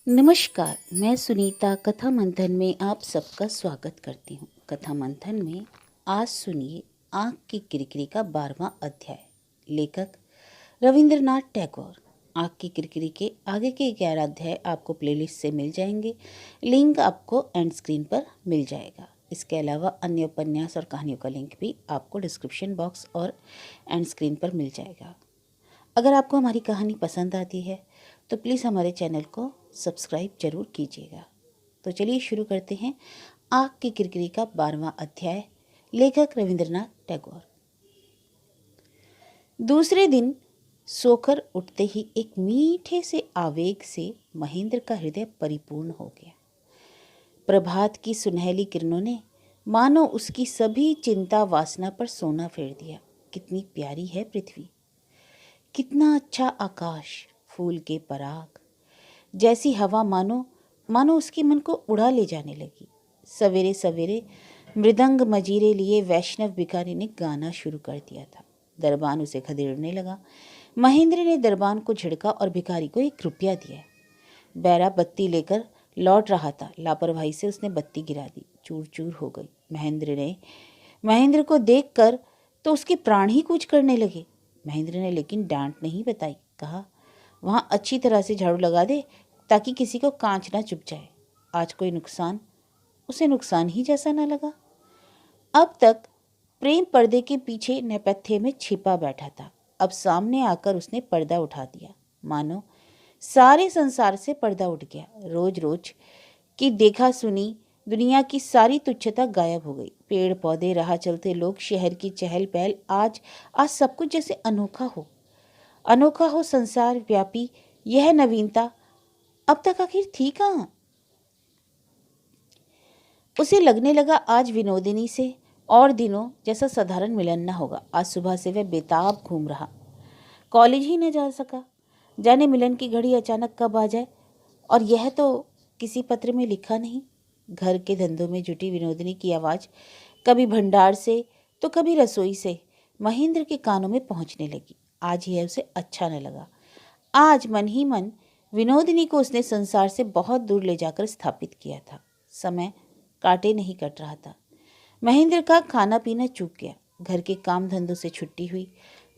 नमस्कार, मैं सुनीता कथा मंथन में आप सबका स्वागत करती हूँ। कथा मंथन में आज सुनिए आँख की किरकिरी का 12वां अध्याय। लेखक रविंद्रनाथ टैगोर। आँख की किरकिरी के आगे के 11 अध्याय आपको प्लेलिस्ट से मिल जाएंगे। लिंक आपको एंड स्क्रीन पर मिल जाएगा। इसके अलावा अन्य उपन्यास और कहानियों का लिंक भी आपको डिस्क्रिप्शन बॉक्स और एंड स्क्रीन पर मिल जाएगा। अगर आपको हमारी कहानी पसंद आती है तो प्लीज़ हमारे चैनल को सब्सक्राइब जरूर कीजिएगा। तो चलिए शुरू करते हैं आँख की किरकिरी का 12वां अध्याय। लेखक रविंद्रनाथ टैगोर। दूसरे दिन सोकर उठते ही एक मीठे से आवेग से महेंद्र का हृदय परिपूर्ण हो गया। प्रभात की सुनहली किरणों ने मानो उसकी सभी चिंता वासना पर सोना फेर दिया। कितनी प्यारी है पृथ्वी, कितना अच्छा आकाश, फूल के पराग जैसी हवा मानो मानो उसके मन को उड़ा ले जाने लगी। सवेरे सवेरे मृदंग मजीरे लिए वैष्णव भिखारी ने गाना शुरू कर दिया था। दरबान उसे खदेड़ने लगा। महेंद्र ने दरबान को झिड़का और भिखारी को 1 रुपया दिया। बैरा बत्ती लेकर लौट रहा था। लापरवाही से उसने बत्ती गिरा दी, चूर चूर हो गई। महेंद्र को देखकर तो उसके प्राण ही कूच करने लगे। महेंद्र ने लेकिन डांट नहीं बताई। कहा, वहाँ अच्छी तरह से झाड़ू लगा दे ताकि किसी को कांच ना चुभ जाए। आज कोई नुकसान उसे नुकसान ही जैसा ना लगा। अब तक प्रेम पर्दे के पीछे नेपथ्य में छिपा बैठा था। अब सामने आकर उसने पर्दा उठा दिया। मानो सारे संसार से पर्दा उठ गया। रोज रोज की देखा सुनी दुनिया की सारी तुच्छता गायब हो गई। पेड़ पौधे, राह चलते लोग, शहर की चहल पहल, आज सब कुछ जैसे अनोखा हो संसार व्यापी यह नवीनता अब तक आखिर थी कहाँ। उसे लगने लगा आज विनोदिनी से और दिनों जैसा साधारण मिलन न होगा। आज सुबह से वह बेताब घूम रहा, कॉलेज ही न जा सका। जाने मिलन की घड़ी अचानक कब आ जाए। और यह तो किसी पत्र में लिखा नहीं। घर के धंधों में जुटी विनोदिनी की आवाज़ कभी भंडार से तो कभी रसोई से महेंद्र के कानों में पहुंचने लगी। आज यह उसे अच्छा न लगा। आज मन ही मन विनोदिनी को उसने संसार से बहुत दूर ले जाकर स्थापित किया था। समय काटे नहीं कट रहा था। महेंद्र का खाना पीना चूक गया। घर के काम धंधों से छुट्टी हुई।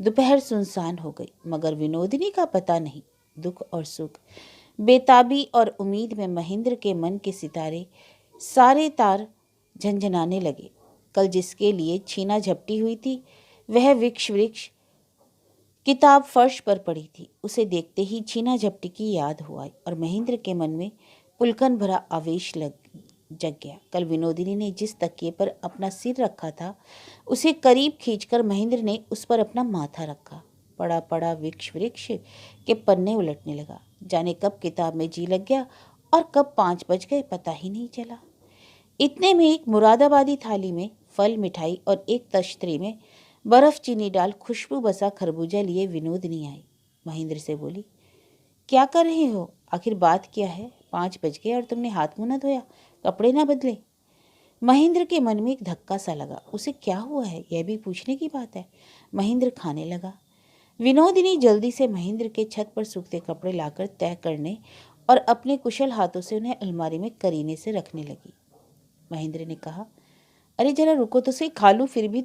दोपहर सुनसान हो गई, मगर विनोदिनी का पता नहीं। दुख और सुख, बेताबी और उम्मीद में महेंद्र के मन के सितारे सारे तार झंझनाने लगे। कल जिसके लिए छीना झपटी हुई थी वह वृक्ष किताब फर्श पर पड़ी थी। उसे देखते ही छीना झपटी की याद हुआ और महेंद्र के मन में पुलकन भरा आवेश जग गया। कल विनोदिनी ने जिस तकिए पर अपना सिर रखा था उसे करीब खींचकर महेंद्र ने उस पर अपना माथा रखा। पड़ा पड़ा वृक्ष के पन्ने उलटने लगा। जाने कब किताब में जी लग गया और कब 5 बज गए पता ही नहीं चला। इतने में एक मुरादाबादी थाली में फल, मिठाई और एक तश्तरी में बर्फ चीनी डाल खुशबू बसा खरबूजा लिए विनोदिनी आई। महेंद्र से बोली, क्या कर रहे हो? आखिर बात क्या है? 5 बज गए और तुमने हाथ मुंह न धोया, कपड़े ना बदले? महेंद्र के मन में एक धक्का सा लगा। उसे क्या हुआ है यह भी पूछने की बात है। महेंद्र खाने लगा। विनोदिनी जल्दी से महेंद्र के छत पर सूखते कपड़े लाकर तय करने और अपने कुशल हाथों से उन्हें अलमारी में करीने से रखने लगी। महेंद्र ने कहा, अरे जरा रुको तो सही, खा लूं, फिर भी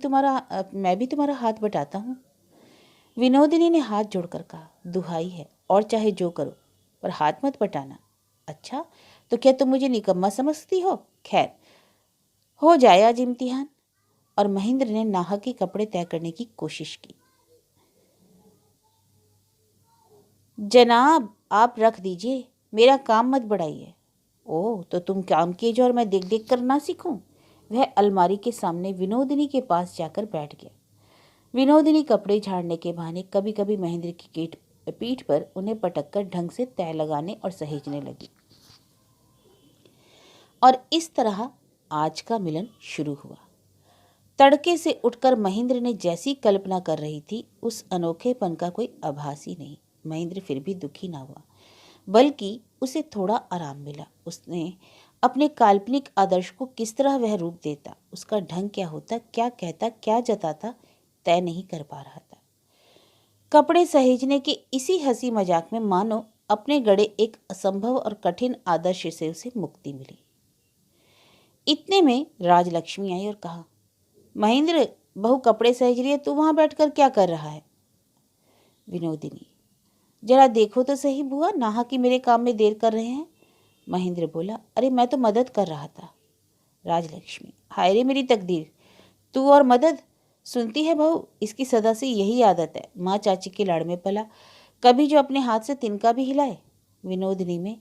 मैं भी तुम्हारा हाथ बटाता हूँ। विनोदिनी ने हाथ जोड़कर कहा, दुहाई है, और चाहे जो करो पर हाथ मत बटाना। अच्छा, तो क्या तुम मुझे निकम्मा समझती हो? खैर, हो जाए आज इम्तिहान। और महेंद्र ने नाहक के कपड़े तय करने की कोशिश की। जनाब, आप रख दीजिए, मेरा काम मत बढ़ाइए। ओह, तो तुम काम कीजिए और मैं देख देख कर ना सीखूं? वह अलमारी के सामने विनोदिनी के पास जाकर बैठ गया। विनोदिनी कपड़े झाड़ने के बहाने कभी कभी महेंद्र की पीठ पर उन्हें पटककर ढंग से तय लगाने और सहेजने लगी। और इस तरह आज का मिलन शुरू हुआ। तड़के से उठकर महेंद्र ने जैसी कल्पना कर रही थी उस अनोखेपन का कोई आभास ही नहीं। महेंद्र फिर भी दुखी ना हुआ, बल्कि उसे थोड़ा आराम मिला। उसने अपने काल्पनिक आदर्श को किस तरह वह रूप देता, उसका ढंग क्या होता, क्या कहता, क्या जताता, तय नहीं कर पा रहा था। कपड़े सहेजने के इसी हंसी मजाक में मानो अपने गड़े एक असंभव और कठिन आदर्श से उसे मुक्ति मिली। इतने में राजलक्ष्मी आई और कहा, महेंद्र, बहू कपड़े सहेज रही है, तू वहां बैठकर क्या कर रहा है? विनोदिनी, जरा देखो तो सही बुआ, नाहा कि मेरे काम में देर कर रहे हैं। महेंद्र बोला, अरे मैं तो मदद कर रहा था। राजलक्ष्मी, हाय रे मेरी तकदीर, तू और मदद। सुनती है बहू, इसकी सदा से यही आदत है, माँ चाची के लाड़ में पला, कभी जो अपने हाथ से तिनका भी हिलाए। विनोदिनी में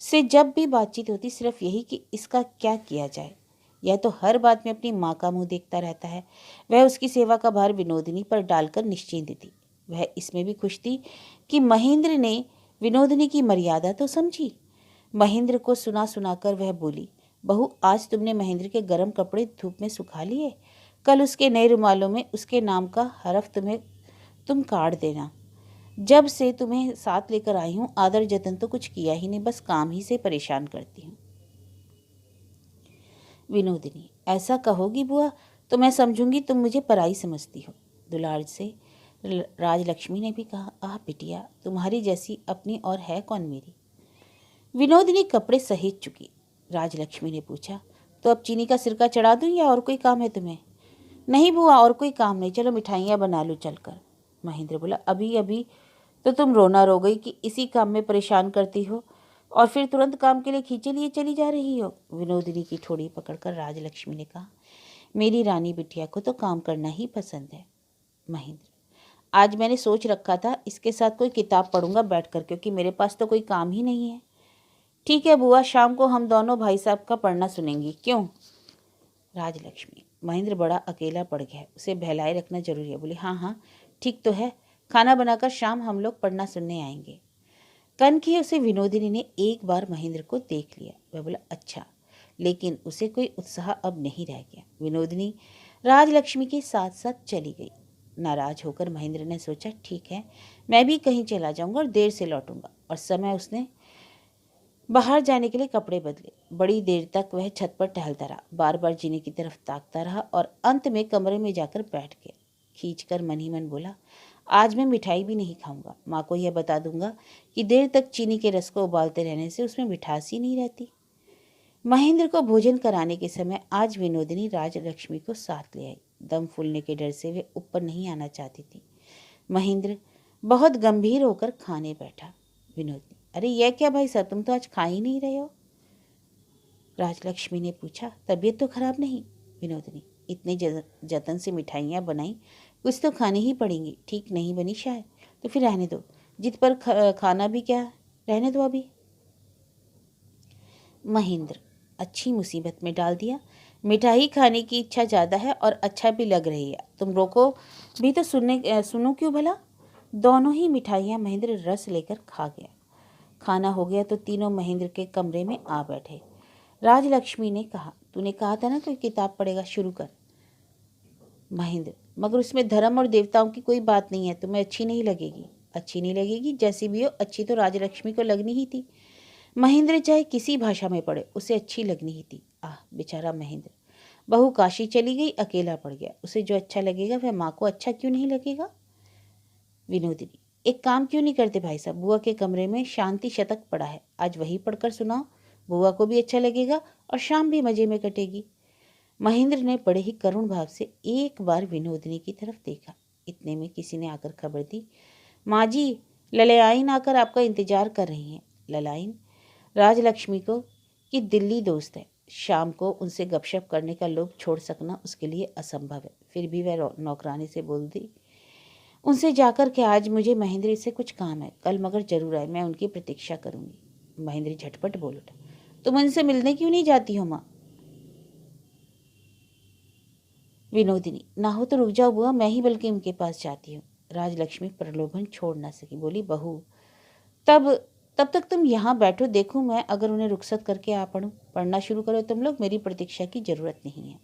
से जब भी बातचीत होती सिर्फ यही कि इसका क्या किया जाए। यह तो हर बात में अपनी माँ का मुंह देखता रहता है। वह उसकी सेवा का भार विनोदिनी पर डालकर निश्चिंत थी। वह इसमें भी खुश थी कि महेंद्र ने विनोदिनी की मर्यादा तो समझी। महेंद्र को सुना सुनाकर वह बोली, बहू, आज तुमने महेंद्र के गर्म कपड़े धूप में सुखा लिए, कल उसके नए रुमालों में उसके नाम का हरफ तुम काट देना। जब से तुम्हें साथ लेकर आई हूं, आदर जतन तो कुछ किया ही नहीं, बस काम ही से परेशान करती हूँ। विनोदिनी, ऐसा कहोगी बुआ तो मैं समझूंगी तुम मुझे पराई समझती हो। दुलार से राजलक्ष्मी ने भी कहा, आह बिटिया, तुम्हारी जैसी अपनी और है कौन मेरी। विनोदिनी कपड़े सहेज चुकी। राजलक्ष्मी ने पूछा, तो अब चीनी का सिरका चढ़ा दूं या और कोई काम है तुम्हें? नहीं बुआ, और कोई काम नहीं, चलो मिठाइयाँ बना लो चलकर। महेंद्र बोला, अभी अभी तो तुम रोना रो गई कि इसी काम में परेशान करती हो और फिर तुरंत काम के लिए खींचे लिए चली जा रही हो। विनोदिनी की ठोड़ी पकड़कर राजलक्ष्मी ने कहा, मेरी रानी बिटिया को तो काम करना ही पसंद है। महेंद्र, आज मैंने सोच रखा था इसके साथ कोई किताब पढ़ूंगा बैठकर, क्योंकि मेरे पास तो कोई काम ही नहीं है। ठीक है बुआ, शाम को हम दोनों भाई साहब का पढ़ना सुनेंगी, क्यों? राजलक्ष्मी, महेंद्र बड़ा अकेला पड़ गया है, उसे बहलाए रखना जरूरी है। बोली, हाँ हाँ ठीक तो है, खाना बनाकर शाम हम लोग पढ़ना सुनने आएंगे। कन किए उसे विनोदिनी ने एक बार महेंद्र को देख लिया। वह बोला, अच्छा, लेकिन उसे कोई उत्साह अब नहीं रह गया। विनोदिनी राजलक्ष्मी के साथ साथ चली गई। नाराज होकर महेंद्र ने सोचा, ठीक है, मैं भी कहीं चला जाऊंगा और देर से लौटूंगा। और समय उसने बाहर जाने के लिए कपड़े बदले। बड़ी देर तक वह छत पर टहलता रहा, बार बार जीने की तरफ ताकता रहा और अंत में कमरे में जाकर बैठ गया। खींचकर मन ही मन बोला, आज मैं मिठाई भी नहीं खाऊंगा। माँ को यह बता दूंगा कि देर तक चीनी के रस को उबालते रहने से उसमें मिठास ही नहीं रहती। महेंद्र को भोजन कराने के समय आज विनोदिनी राजलक्ष्मी को साथ ले आई। दम फूलने के डर से वे ऊपर नहीं आना चाहती थी। महेंद्र बहुत गंभीर होकर खाने बैठा। विनोदिनी, अरे यह क्या भाई साहब, तुम तो आज खा ही नहीं रहे हो। राजलक्ष्मी ने पूछा, तबीयत तो खराब नहीं? विनोदिनी, इतने जतन से मिठाइयाँ बनाई, कुछ तो खानी ही पड़ेंगी। ठीक नहीं बनी शायद तो फिर रहने दो, जिद पर खाना भी क्या, रहने दो अभी। महेंद्र, अच्छी मुसीबत में डाल दिया। मिठाई खाने की इच्छा ज़्यादा है और अच्छा भी लग रही है, तुम रोको भी तो सुनो क्यों भला। दोनों ही मिठाइयाँ महेंद्र रस लेकर खा गया। खाना हो गया तो तीनों महेंद्र के कमरे में आ बैठे। राजलक्ष्मी ने कहा, तूने कहा था ना कोई किताब पढ़ेगा, शुरू कर। महेंद्र, मगर उसमें धर्म और देवताओं की कोई बात नहीं है, तुम्हें अच्छी नहीं लगेगी। अच्छी नहीं लगेगी, जैसी भी हो, अच्छी तो राजलक्ष्मी को लगनी ही थी। महेंद्र चाहे किसी भाषा में पढ़े, उसे अच्छी लगनी ही थी। आह बेचारा महेंद्र, बहू काशी चली गई, अकेला पड़ गया। उसे जो अच्छा लगेगा वह माँ को अच्छा क्यों नहीं लगेगा। विनोदिनी, एक काम क्यों नहीं करते भाई साहब, बुआ के कमरे में शांति शतक पड़ा है, आज वही पढ़कर सुनाओ, बुआ को भी अच्छा लगेगा और शाम भी मजे में कटेगी। महेंद्र ने बड़े ही करुण भाव से एक बार विनोदिनी की तरफ देखा। इतने में किसी ने आकर खबर दी, माँ जी, ललयाइन आकर आपका इंतजार कर रही हैं। ललाइन राजलक्ष्मी को की दिल्ली दोस्त है, शाम को उनसे गपशप करने का लोभ छोड़ सकना उसके लिए असंभव है। फिर भी वह नौकरानी से बोल दी, उनसे जाकर के आज मुझे महेंद्र से कुछ काम है, कल मगर जरूर आए, मैं उनकी प्रतीक्षा करूंगी। महेंद्र झटपट बोल उठा, तुम उनसे मिलने क्यों नहीं जाती हो माँ। विनोदिनी, ना हो तो रुक जाओ बुआ, मैं ही बल्कि उनके पास जाती हूँ। राजलक्ष्मी प्रलोभन छोड़ ना सकी, बोली, बहू तब तक तुम यहाँ बैठो, देखूं मैं अगर उन्हें रुखसत करके आ पढ़ूं। पढ़ना शुरू करो तुम लोग, मेरी प्रतीक्षा की जरूरत नहीं है।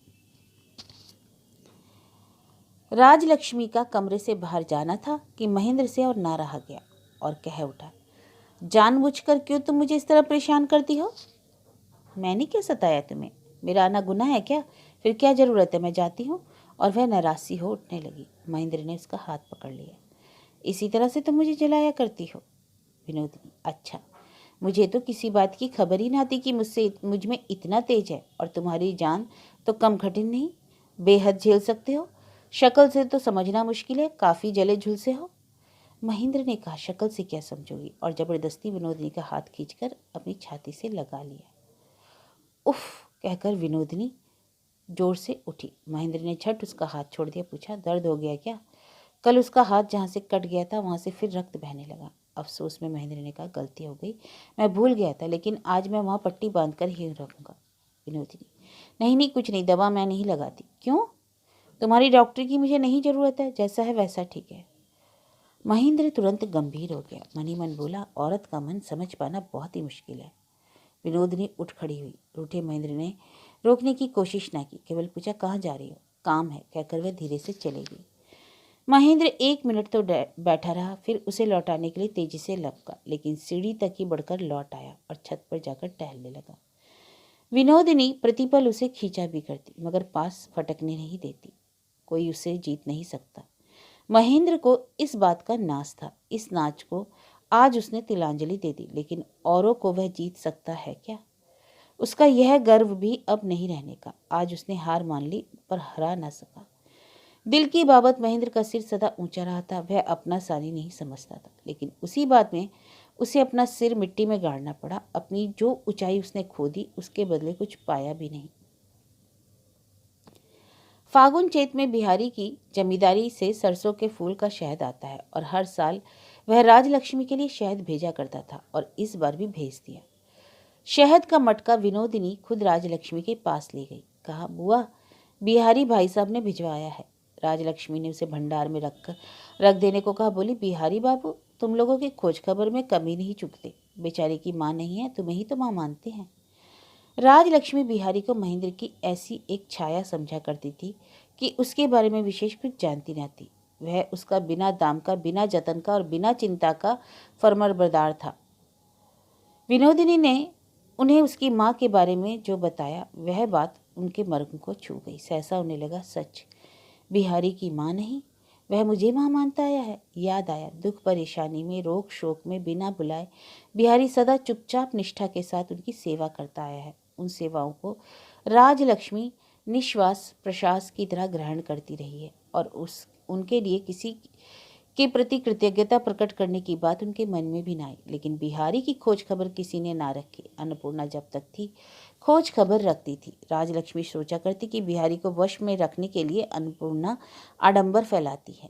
राजलक्ष्मी का कमरे से बाहर जाना था कि महेंद्र से और ना रहा गया और कह उठा, जानबूझकर क्यों तुम मुझे इस तरह परेशान करती हो। मैंने क्या सताया तुम्हें, मेरा आना गुनाह है क्या, फिर क्या जरूरत है, मैं जाती हूँ। और वह नाराज़ी हो उठने लगी। महेंद्र ने उसका हाथ पकड़ लिया, इसी तरह से तुम मुझे जलाया करती हो। विनोदिनी, अच्छा, मुझे तो किसी बात की खबर ही ना थी कि मुझ में इतना तेज है। और तुम्हारी जान तो कम कठिन नहीं, बेहद झेल सकते हो। शक्ल से तो समझना मुश्किल है, काफ़ी जले झुलसे हो। महेंद्र ने कहा, शक्ल से क्या समझोगी, और जबरदस्ती विनोदिनी का हाथ खींचकर अपनी छाती से लगा लिया। उफ कहकर विनोदिनी जोर से उठी। महेंद्र ने झट उसका हाथ छोड़ दिया, पूछा, दर्द हो गया क्या? कल उसका हाथ जहाँ से कट गया था वहाँ से फिर रक्त बहने लगा। अफसोस में महेंद्र ने कहा, गलती हो गई, मैं भूल गया था, लेकिन आज मैं वहाँ पट्टी बांध कर ही रखूँगा। विनोदिनी, नहीं नहीं, कुछ नहीं, दवा मैं नहीं लगाती। क्यों? तुम्हारी डॉक्टर की मुझे नहीं ज़रूरत है, जैसा है वैसा ठीक है। महेंद्र तुरंत गंभीर हो गया, मनी मन बोला, औरत का मन समझ पाना बहुत ही मुश्किल है। विनोदिनी उठ खड़ी हुई। रूठे महेंद्र ने रोकने की कोशिश न की, केवल पूछा, कहाँ जा रही हो? काम है, कहकर वह धीरे से चली गई। महेंद्र 1 मिनट तो बैठा रहा, फिर उसे लौटाने के लिए तेजी से लपका, लेकिन सीढ़ी तक ही बढ़कर लौट आया और छत पर जाकर टहलने लगा। विनोदिनी प्रतिपल उसे खींचा भी करती, मगर पास फटकने नहीं देती। कोई उसे जीत नहीं सकता। महेंद्र को इस बात का नाज था। इस नाच को आज उसने तिलांजलि दे दी, लेकिन औरों को वह जीत सकता है क्या? उसका यह गर्व भी अब नहीं रहने का। आज उसने हार मान ली, पर हरा ना सका। दिल की बाबत महेंद्र का सिर सदा ऊंचा रहा था। वह अपना सानी नहीं समझता था, लेकिन उसी बात में उसे अपना सिर मिट्टी में गाड़ना पड़ा। अपनी जो ऊंचाई उसने खो दी, उसके बदले कुछ पाया भी नहीं। फागुन चैत में बिहारी की जमींदारी से सरसों के फूल का शहद आता है, और हर साल वह राजलक्ष्मी के लिए शहद भेजा करता था, और इस बार भी भेज दिया। शहद का मटका विनोदिनी खुद राजलक्ष्मी के पास ले गई। कहा, बुआ, बिहारी भाई साहब ने भिजवाया है। राजलक्ष्मी ने उसे भंडार में रख देने को कहा। बोली, बिहारी बाबू, तुम लोगों की खोज खबर में कमी नहीं चुकते। बेचारे की माँ नहीं है, तुम्हें ही तो माँ मानते हैं। राजलक्ष्मी बिहारी को महेंद्र की ऐसी एक छाया समझा करती थी कि उसके बारे में विशेष कुछ जानती न थी। वह उसका बिना दाम का, बिना जतन का और बिना चिंता का फरमाबरदार था। विनोदिनी ने उन्हें उसकी माँ के बारे में जो बताया, वह बात उनके मर्म को छू गई। सहसा उन्हें लगा, सच बिहारी की माँ नहीं, वह मुझे माँ मानता आया है। याद आया, दुख परेशानी में, रोग शोक में बिना बुलाए बिहारी सदा चुपचाप निष्ठा के साथ उनकी सेवा करता आया है। उन सेवाओं को राजलक्ष्मी निश्वास प्रश्वास की तरह ग्रहण करती रही है, और उनके लिए किसी के प्रति कृतज्ञता प्रकट करने की बात उनके मन में भी ना आई। लेकिन बिहारी की खोज खबर किसी ने ना रखी। अन्नपूर्णा जब तक थी, खोज खबर रखती थी। राजलक्ष्मी सोचा करती कि बिहारी को वश में रखने के लिए अन्नपूर्णा आडंबर फैलाती है।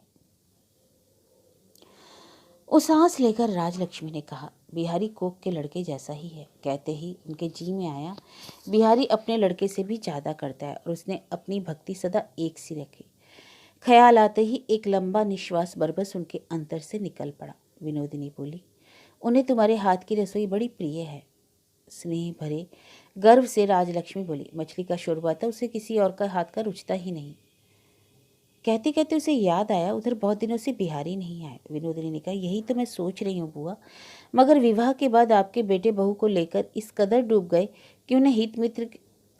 उस सांस लेकर राजलक्ष्मी ने कहा, बिहारी कोक के लड़के जैसा ही है। कहते ही उनके जी में आया, बिहारी अपने लड़के से भी ज़्यादा करता है, और उसने अपनी भक्ति सदा एक सी रखी। ख्याल आते ही एक लंबा निश्वास बरबस उनके अंतर से निकल पड़ा। विनोदिनी बोली, उन्हें तुम्हारे हाथ की रसोई बड़ी प्रिय है। स्नेह भरे गर्व से राजलक्ष्मी बोली, मछली का शोरबा था, उसे किसी और का हाथ का रुचता ही नहीं। कहते कहते उसे याद आया, उधर बहुत दिनों से बिहारी नहीं आए। विनोदिनी ने कहा, यही तो मैं सोच रही हूँ बुआ, मगर विवाह के बाद आपके बेटे बहू को लेकर इस कदर डूब गए कि उन्हें हित मित्र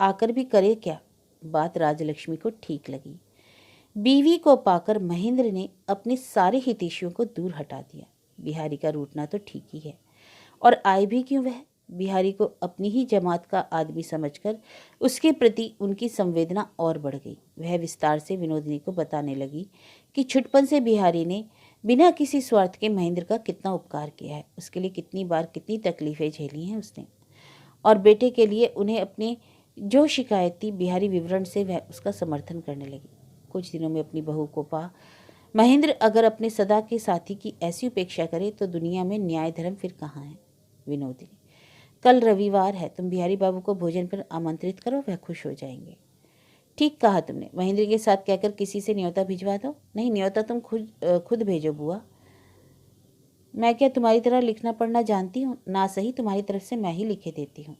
आकर भी करे क्या? बात राजलक्ष्मी को ठीक लगी। बीवी को पाकर महेंद्र ने अपने सारे हितैषियों को दूर हटा दिया। बिहारी का रूठना तो ठीक ही है, और आए भी क्यों वह? बिहारी को अपनी ही जमात का आदमी समझकर उसके प्रति उनकी संवेदना और बढ़ गई। वह विस्तार से विनोदिनी को बताने लगी कि छुटपन से बिहारी ने बिना किसी स्वार्थ के महेंद्र का कितना उपकार किया है, उसके लिए कितनी बार कितनी तकलीफें झेली हैं उसने, और बेटे के लिए उन्हें अपने जो शिकायत थी, बिहारी विवरण से वह उसका समर्थन करने लगी। कुछ दिनों में अपनी बहू को पा महेंद्र अगर अपने सदा के साथी की ऐसी उपेक्षा करे तो दुनिया में न्याय धर्म फिर कहाँ है? विनोदिनी, कल रविवार है, तुम बिहारी बाबू को भोजन पर आमंत्रित करो, वह खुश हो जाएंगे। ठीक कहा तुमने, महेंद्र के साथ कहकर किसी से न्योता भिजवा दो। नहीं, न्योता तुम खुद भेजो बुआ। मैं क्या तुम्हारी तरह लिखना पढ़ना जानती हूँ? ना सही, तुम्हारी तरफ से मैं ही लिखे देती हूँ।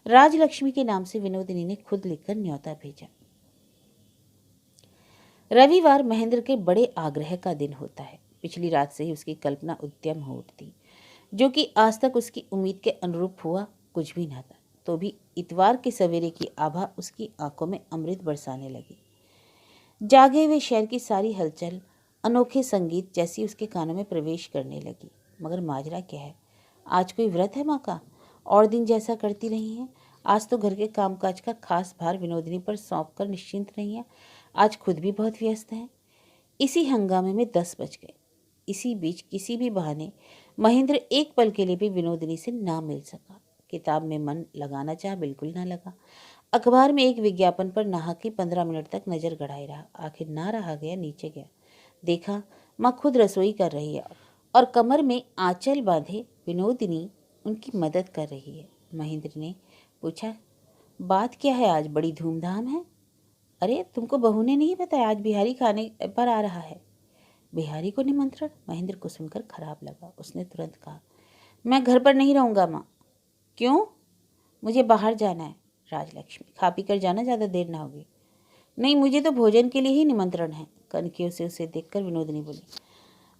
राजलक्ष्मी के नाम से विनोदिनी ने खुद लिखकर न्योता भेजा। रविवार महेंद्र के बड़े आग्रह का दिन होता है। पिछली रात से ही उसकी कल्पना उद्यम हो उठती, जो कि आज तक उसकी उम्मीद के अनुरूप हुआ कुछ भी न था। तो भी इतवार के सवेरे की आभा उसकी आंखों में अमृत बरसाने लगी। जागे हुए शहर की सारी हलचल, अनोखे संगीत जैसी उसके कानों में प्रवेश करने लगी। मगर माजरा क्या है? आज कोई व्रत है माँ का? और दिन जैसा करती रही हैं। आज तो घर के कामकाज का खास भार विनोदिनी पर सौंप कर निश्चिंत रही हैं। आज खुद भी बहुत व्यस्त हैं। इसी हंगामे में 10 बज गए। इसी बीच किसी भी बहाने महेंद्र एक पल के लिए भी विनोदिनी से ना मिल सका। किताब में मन लगाना चाहा, बिल्कुल ना लगा। अखबार में एक विज्ञापन पर नाहक ही 15 मिनट तक नजर गड़ाए रहा। आखिर ना रहा गया, नीचे गया। देखा माँ खुद रसोई कर रही है और कमर में आंचल बांधे विनोदिनी उनकी मदद कर रही है। महेंद्र ने पूछा, बात क्या है? आज बड़ी धूमधाम है। अरे तुमको बहू ने नहीं बताया, आज बिहारी खाने पर आ रहा है। बिहारी को निमंत्रण? महेंद्र को सुनकर खराब लगा। उसने तुरंत कहा, मैं घर पर नहीं रहूँगा माँ। क्यों? मुझे बाहर जाना है। राजलक्ष्मी, खा पी कर जाना, ज़्यादा देर ना होगी। नहीं, मुझे तो भोजन के लिए ही निमंत्रण है। कनखियों से उसे देखकर विनोदिनी बोली,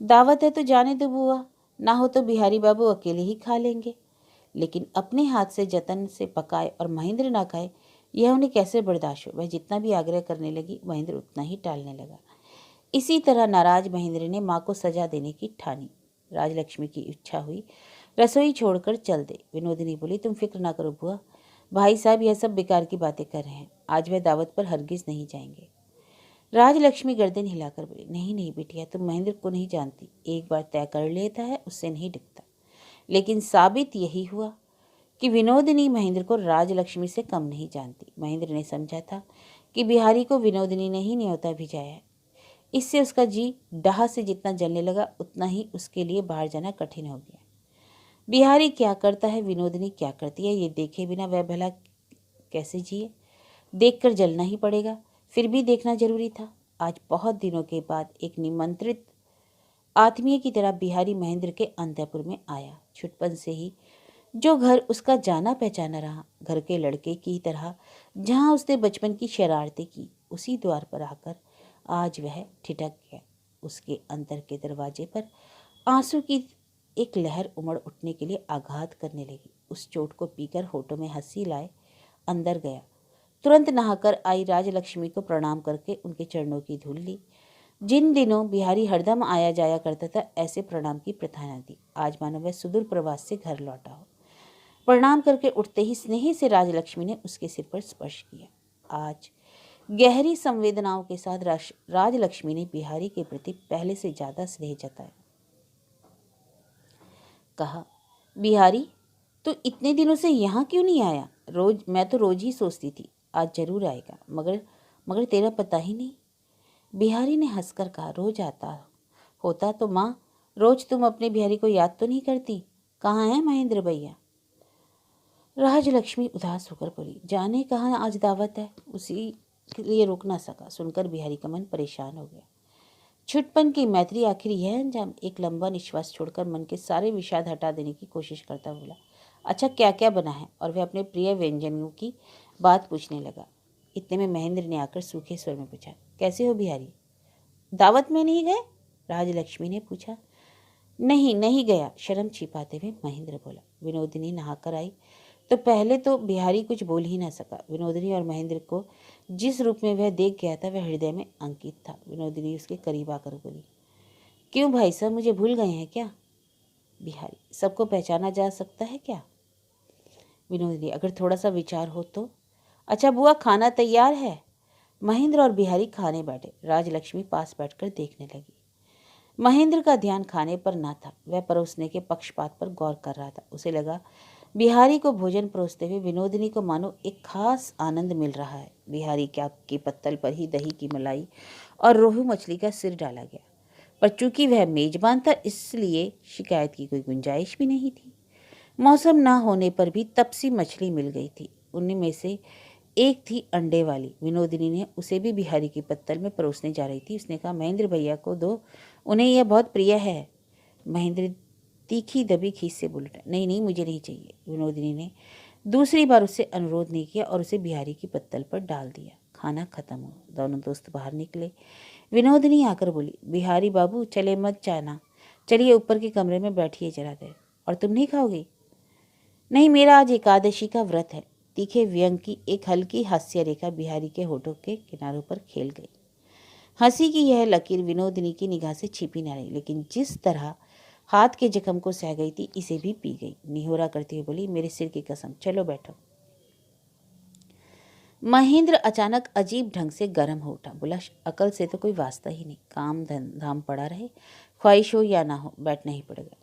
दावत है तो जाने दो बुआ, ना हो तो बिहारी बाबू अकेले ही खा लेंगे। लेकिन अपने हाथ से जतन से पकाए और महेंद्र ना खाए, यह उन्हें कैसे बर्दाश्त हो? वह जितना भी आग्रह करने लगी, महेंद्र उतना ही टालने लगा। इसी तरह नाराज महेंद्र ने माँ को सजा देने की ठानी। राजलक्ष्मी की इच्छा हुई रसोई छोड़कर चल दे। विनोदिनी बोली, तुम फिक्र ना करो बुआ, भाई साहब यह सब बेकार की बातें कर रहे हैं। आज वह दावत पर हरगिज नहीं जाएंगे। राजलक्ष्मी गर्दन हिलाकर बोली, नहीं नहीं बिटिया, तुम महेंद्र को नहीं जानती। एक बार तय कर लेता है उससे नहीं डिगता। लेकिन साबित यही हुआ कि विनोदिनी महेंद्र को राजलक्ष्मी से कम नहीं जानती। महेंद्र ने समझा था कि बिहारी को विनोदिनी ने ही न्योता भिजाया है। इससे उसका जी डाह से जितना जलने लगा, उतना ही उसके लिए बाहर जाना कठिन हो गया। बिहारी क्या करता है, विनोदिनी क्या करती है, ये देखे बिना वह भला कैसे जिए? देखकर जलना ही पड़ेगा। फिर भी देखना जरूरी था। आज बहुत दिनों के बाद एक निमंत्रित आत्मीय की तरह बिहारी महेंद्र के अंतःपुर में आया। छुटपन से ही जो घर उसका जाना पहचाना रहा, घर के लड़के की तरह जहां उसने बचपन की शरारतें की, उसी द्वार पर आकर आज वह ठिठक गया। उसके अंतर के दरवाजे पर आंसू की एक लहर उमड़ उठने के लिए आघात करने लगी। उस चोट को पीकर होठों में हंसी लाए अंदर गया। तुरंत नहाकर आई राजलक्ष्मी को प्रणाम करके उनके चरणों की धूल ली। जिन दिनों बिहारी हरदम आया जाया करता था, ऐसे प्रणाम की प्रथा न थी। आज मानो वह सुदूर प्रवास से घर लौटा हो। प्रणाम करके उठते ही स्नेह से राजलक्ष्मी ने उसके सिर पर स्पर्श किया। आज गहरी संवेदनाओं के साथ राजलक्ष्मी ने बिहारी के प्रति पहले से ज्यादा स्नेह जताया। कहा, बिहारी तू इतने दिनों से यहाँ क्यों नहीं आया? मैं तो रोज ही सोचती थी आज जरूर आएगा, मगर तेरा पता ही नहीं। बिहारी ने हंसकर कहा, रोज आता होता तो माँ, रोज तुम अपने बिहारी को याद तो नहीं करती? कहाँ है महेंद्र भैया? राजलक्ष्मी उदास होकर बोली, जाने कहाँ आज दावत है, उसी के लिए रुक ना सका। सुनकर बिहारी का मन परेशान हो गया। छुटपन की मैत्री आखिर यह अंजाम? एक लंबा निश्वास छोड़कर मन के सारे विषाद हटा देने की कोशिश करता बोला, अच्छा क्या क्या बना है? और वह अपने प्रिय व्यंजनों की बात पूछने लगा। इतने में महेंद्र ने आकर सूखे स्वर में पूछा, कैसे हो बिहारी? दावत में नहीं गए? राजलक्ष्मी ने पूछा। नहीं गया, शर्म छिपाते हुए महेंद्र बोला। विनोदिनी नहाकर आई तो पहले तो बिहारी कुछ बोल ही ना सका। विनोदिनी और महेंद्र को जिस रूप में वह देख गया था, वह हृदय में अंकित था। विनोदिनी उसके करीब आकर बोली, क्यों भाई साहब, मुझे भूल गए हैं क्या? बिहारी, सबको पहचाना जा सकता है क्या? विनोदिनी, अगर थोड़ा सा विचार हो तो। अच्छा बुआ, खाना तैयार है। महेंद्र और बिहारी खाने बैठे। राजलक्ष्मी पास बैठकर देखने लगी। महेंद्र का ध्यान खाने पर ना था, वह परोसने के पक्षपात पर गौर कर रहा था। उसे लगा बिहारी को भोजन परोसते हुए विनोदिनी को मानो एक खास आनंद मिल रहा है। बिहारी के पत्तल पर ही दही की मलाई और रोहू मछली का सिर डाला गया, पर चूंकि वह मेजबान था, इसलिए शिकायत की कोई गुंजाइश भी नहीं थी। मौसम ना होने पर भी तपसी मछली मिल गई थी। उन्हीं में से एक थी अंडे वाली। विनोदिनी ने उसे भी बिहारी की पत्तल में परोसने जा रही थी। उसने कहा, महेंद्र भैया को दो, उन्हें यह बहुत प्रिय है। महेंद्र तीखी दबी खींच से बोल उठा, नहीं मुझे नहीं चाहिए। विनोदिनी ने दूसरी बार उससे अनुरोध नहीं किया और उसे बिहारी की पत्तल पर डाल दिया। खाना खत्म हुआ। दोनों दोस्त बाहर निकले। विनोदिनी आकर बोली, बिहारी बाबू चले मत जाना, चलिए ऊपर के कमरे में बैठिए जरा देर। और तुम नहीं खाओगी? नहीं, मेरा आज एकादशी का व्रत है। तीखे व्यंग की एक हल्की हास्य रेखा बिहारी के होठों के किनारों पर खेल गई। हंसी की यह लकीर विनोदिनी की निगाह से छिपी न रही, लेकिन जिस तरह हाथ के जख्म को सह गई थी, इसे भी पी गई। निहोरा करती हुई बोली, मेरे सिर की कसम, चलो बैठो। महेंद्र अचानक अजीब ढंग से गर्म हो उठा। बोला, अकल से तो कोई वास्ता ही नहीं, काम धाम पड़ा रहे, ख्वाहिश हो या ना हो, बैठना ही पड़ेगा।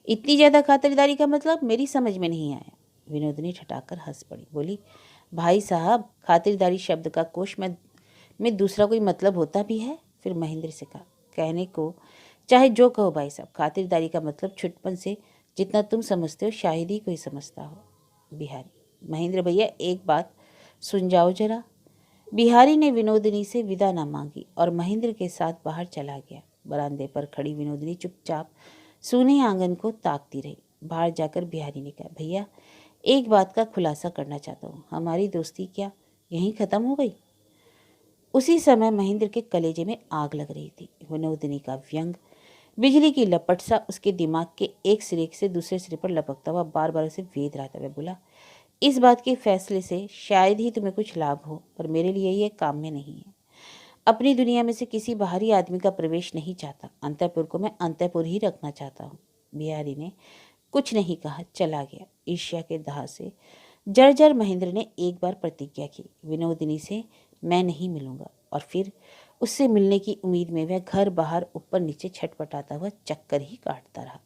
इतनी ज़्यादा खातिरदारी का मतलब मेरी समझ में नहीं आया। विनोदिनी ठठाकर हंस पड़ी। बोली, भाई साहब, खातिरदारी शब्द का कोश में दूसरा कोई मतलब होता भी है? फिर महेंद्र से कहा, कहने को चाहे जो कहो भाई साहब, खातिरदारी का मतलब छुटपन से जितना तुम समझते हो शायद ही कोई समझता हो। बिहारी, महेंद्र भैया एक बात सुन जाओ जरा। बिहारी ने विनोदिनी से विदा ना मांगी और महेंद्र के साथ बाहर चला गया। बरामदे पर खड़ी विनोदिनी चुपचाप सूने आंगन को ताकती रही। बाहर जाकर बिहारी ने कहा, भैया एक बात का खुलासा करना चाहता हूँ, हमारी दोस्ती क्या यहीं ख़त्म हो गई? उसी समय महेंद्र के कलेजे में आग लग रही थी। विनोदिनी का व्यंग बिजली की लपट सा उसके दिमाग के एक सिरे से दूसरे सिरे पर लपकता हुआ बार बार उसे वेध रहा था। वह बोला, इस बात के फैसले से शायद ही तुम्हें कुछ लाभ हो, पर मेरे लिए यह काम में नहीं है। अपनी दुनिया में से किसी बाहरी आदमी का प्रवेश नहीं चाहता। अंतःपुर को मैं अंतःपुर ही रखना चाहता हूँ। बिहारी ने कुछ नहीं कहा, चला गया। ईर्ष्या के दाह से जर्जर महेंद्र ने एक बार प्रतिज्ञा की, विनोदिनी से मैं नहीं मिलूंगा। और फिर उससे मिलने की उम्मीद में वह घर बाहर ऊपर नीचे छटपटाता हुआ चक्कर ही काटता रहा।